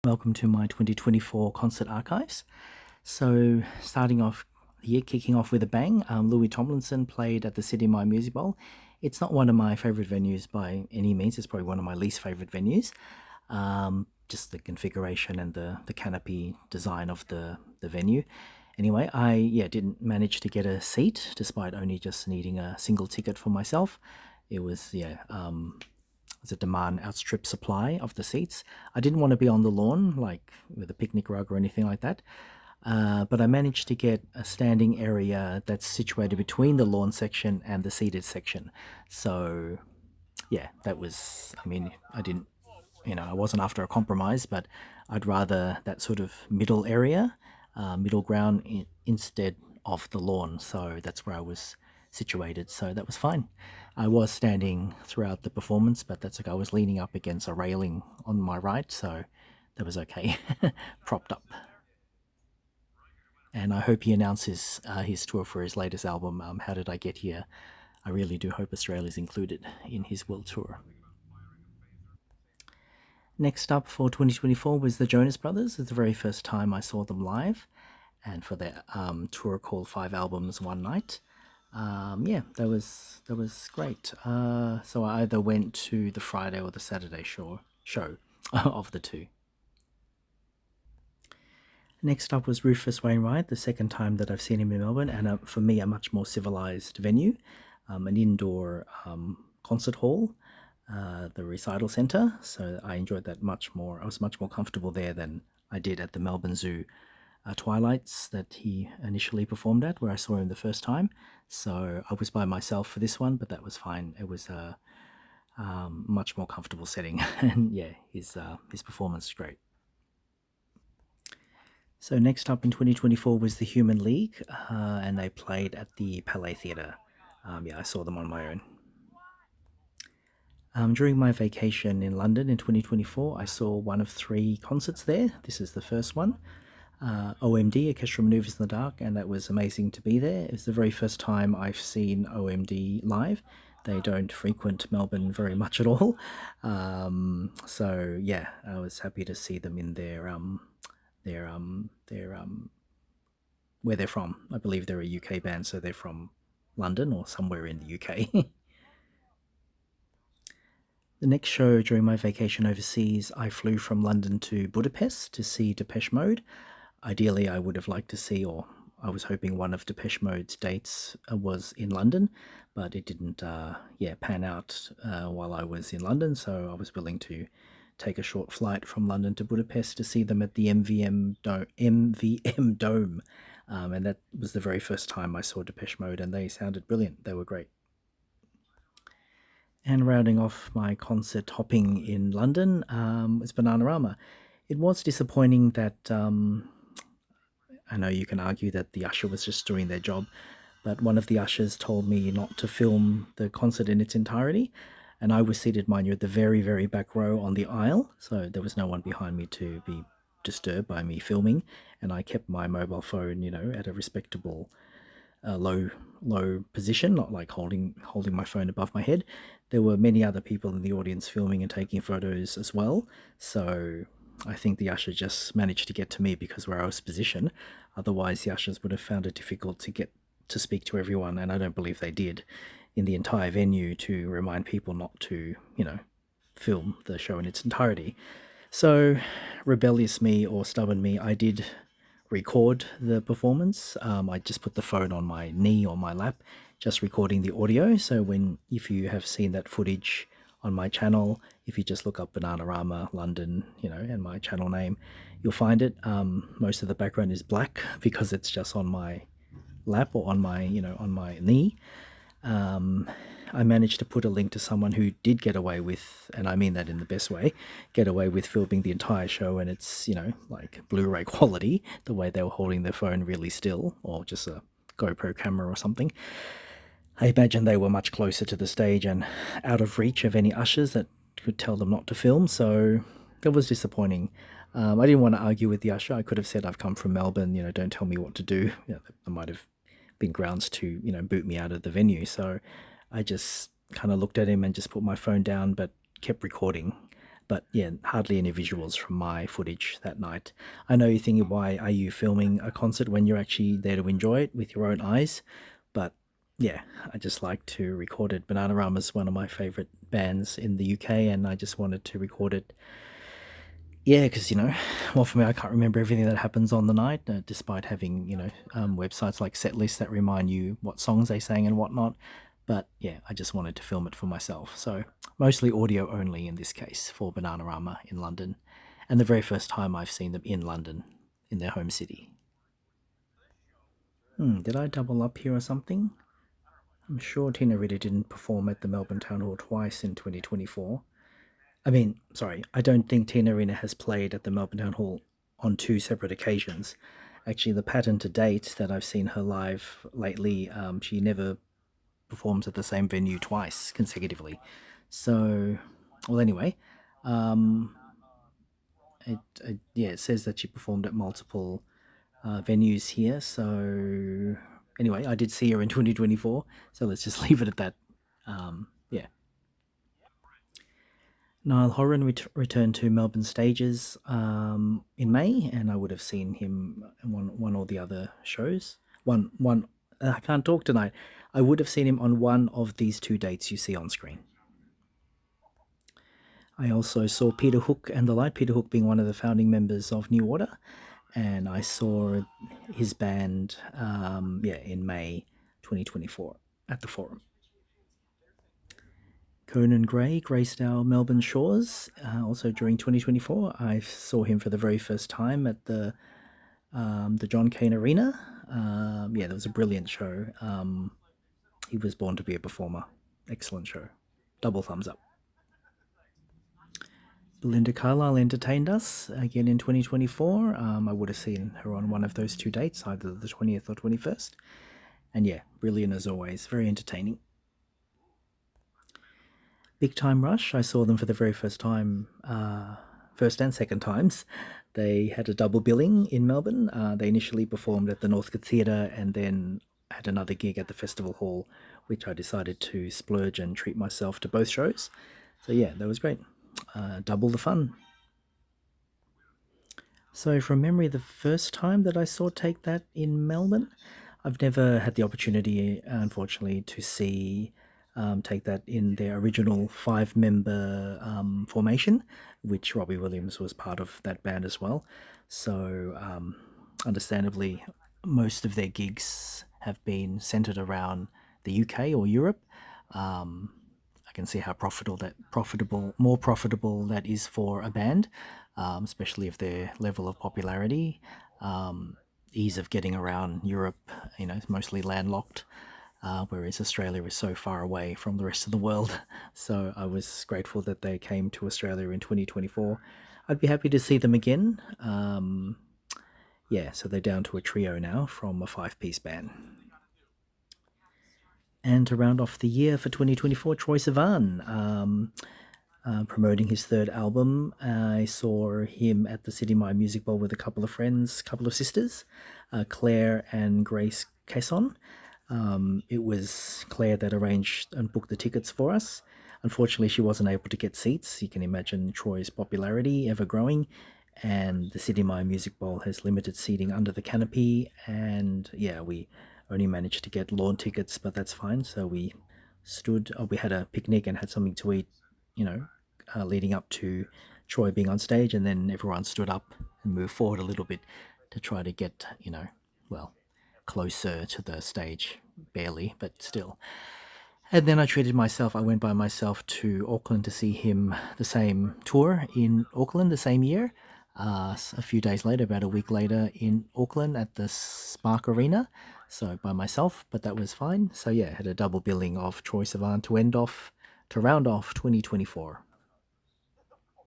Welcome to my 2024 concert archives. So, starting off the year, kicking off with a bang, Louis Tomlinson played at the City My Music Bowl. It's not one of my favourite venues by any means. It's probably one of my least favourite venues. Just the configuration and the canopy design of the venue. Anyway, I didn't manage to get a seat despite only just needing a single ticket for myself. It was the demand outstrip supply of the seats. I didn't want to be on the lawn, like with a picnic rug or anything like that. But I managed to get a standing area that's situated between the lawn section and the seated section. So, yeah, that was, I mean, I didn't, I wasn't after a compromise, but I'd rather that sort of middle area, middle ground instead of the lawn. So that's where I was situated. So that was fine. I was standing throughout the performance, but that's okay. I was leaning up against a railing on my right, so that was okay. Propped up. And I hope he announces his tour for his latest album, How Did I Get Here? I really do hope Australia's included in his world tour. Next up for 2024 was the Jonas Brothers. It's the very first time I saw them live, and for their tour called Five Albums One Night. Yeah, that was great. So I either went to the Friday or the Saturday show of the two. Next up was Rufus Wainwright, the second time that I've seen him in Melbourne, and for me, a much more civilized venue, an indoor concert hall, the recital centre. So I enjoyed that much more. I was much more comfortable there than I did at the Melbourne Zoo Twilights that he initially performed at, where I saw him the first time. So I was by myself for this one, but that was fine. It was a much more comfortable setting, and yeah, his performance was great. So next up in 2024 was the Human League, and they played at the Palais Theatre. Yeah, I saw them on my own. During my vacation in London in 2024, I saw one of three concerts there. This is the first one. OMD, Orchestral Maneuvers in the Dark, and that was amazing to be there. It was the very first time I've seen OMD live. They don't frequent Melbourne very much at all. So yeah, I was happy to see them in their where they're from. I believe they're a UK band, so they're from London or somewhere in the UK. The next show during my vacation overseas, I flew from London to Budapest to see Depeche Mode. Ideally, I would have liked to see, or I was hoping one of Depeche Mode's dates was in London, but it didn't, pan out while I was in London. So I was willing to take a short flight from London to Budapest to see them at the MVM Dome, and that was the very first time I saw Depeche Mode, and they sounded brilliant. They were great. And rounding off my concert hopping in London was Bananarama. It was disappointing that I know you can argue that the usher was just doing their job, but one of the ushers told me not to film the concert in its entirety, and I was seated, mind you, at the very, very back row on the aisle, so there was no one behind me to be disturbed by me filming, and I kept my mobile phone, at a respectable low position, not like holding my phone above my head. There were many other people in the audience filming and taking photos as well, so I think the usher just managed to get to me because where I was positioned. Otherwise, the ushers would have found it difficult to get to speak to everyone, and I don't believe they did in the entire venue to remind people not to, film the show in its entirety. So, rebellious me or stubborn me, I did record the performance. I just put the phone on my knee or my lap, just recording the audio. So if you have seen that footage on my channel, if you just look up Bananarama London, and my channel name, you'll find it. Most of the background is black because it's just on my lap or on my knee. I managed to put a link to someone who did get away with, and I mean that in the best way, get away with filming the entire show, and it's, like Blu-ray quality, the way they were holding their phone really still, or just a GoPro camera or something. I imagine they were much closer to the stage and out of reach of any ushers that could tell them not to film, so that was disappointing. I didn't want to argue with the usher. I could have said, I've come from Melbourne, don't tell me what to do. That might have been grounds to, boot me out of the venue. So I just kind of looked at him and just put my phone down, but kept recording. But yeah, hardly any visuals from my footage that night. I know you're thinking, why are you filming a concert when you're actually there to enjoy it with your own eyes? But yeah, I just like to record it. Bananarama is one of my favorite bands in the UK, and I just wanted to record it. Yeah, because well, for me, I can't remember everything that happens on the night, despite having websites like Setlist that remind you what songs they sang and whatnot. But yeah, I just wanted to film it for myself. So mostly audio only in this case for Bananarama in London, and the very first time I've seen them in London, in their home city. Did I double up here or something? I'm sure Tina Ritter didn't perform at the Melbourne Town Hall twice in 2024. I mean, sorry, I don't think Tina Arena has played at the Melbourne Town Hall on two separate occasions. Actually, the pattern to date that I've seen her live lately, she never performs at the same venue twice consecutively. So, well, anyway, um, yeah, it says that she performed at multiple venues here. So, anyway, I did see her in 2024. So let's just leave it at that. Yeah. Niall Horan returned to Melbourne stages in May, and I would have seen him in one or the other shows. One. I can't talk tonight. I would have seen him on one of these two dates you see on screen. I also saw Peter Hook and the Light. Peter Hook being one of the founding members of New Order, and I saw his band, in May 2024 at the Forum. Conan Gray graced our Melbourne shores. Also during 2024, I saw him for the very first time at the John Cain Arena. Yeah, that was a brilliant show. He was born to be a performer. Excellent show. Double thumbs up. Belinda Carlisle entertained us again in 2024. I would have seen her on one of those two dates, either the 20th or 21st. And yeah, brilliant as always. Very entertaining. Big Time Rush, I saw them for the very first time, first and second times. They had a double billing in Melbourne. They initially performed at the Northcote Theatre and then had another gig at the Festival Hall, which I decided to splurge and treat myself to both shows. So yeah, that was great. Double the fun. So from memory, the first time that I saw Take That in Melbourne, I've never had the opportunity, unfortunately, to see Take That in their original five-member formation, which Robbie Williams was part of that band as well. So, understandably, most of their gigs have been centered around the UK or Europe. I can see how more profitable that is for a band, especially if their level of popularity, ease of getting around Europe. It's mostly landlocked, whereas Australia is so far away from the rest of the world. So I was grateful that they came to Australia in 2024. I'd be happy to see them again. Yeah, so they're down to a trio now from a five-piece band. And to round off the year for 2024, Troye Sivan, promoting his third album. I saw him at the City My Music Bowl with a couple of friends, couple of sisters, Claire and Grace Casson. It was Claire that arranged and booked the tickets for us. Unfortunately, she wasn't able to get seats. You can imagine Troy's popularity ever growing, and the City My Music Bowl has limited seating under the canopy. And yeah, we only managed to get lawn tickets, but that's fine. So we had a picnic and had something to eat, leading up to Troy being on stage, and then everyone stood up and moved forward a little bit to try to get, well, closer to the stage, barely, but still. And then I treated myself. I went by myself to Auckland to see him the same tour in Auckland the same year. A few days later, about a week later, in Auckland at the Spark Arena. So by myself, but that was fine. So yeah, had a double billing of Troye Sivan to round off 2024.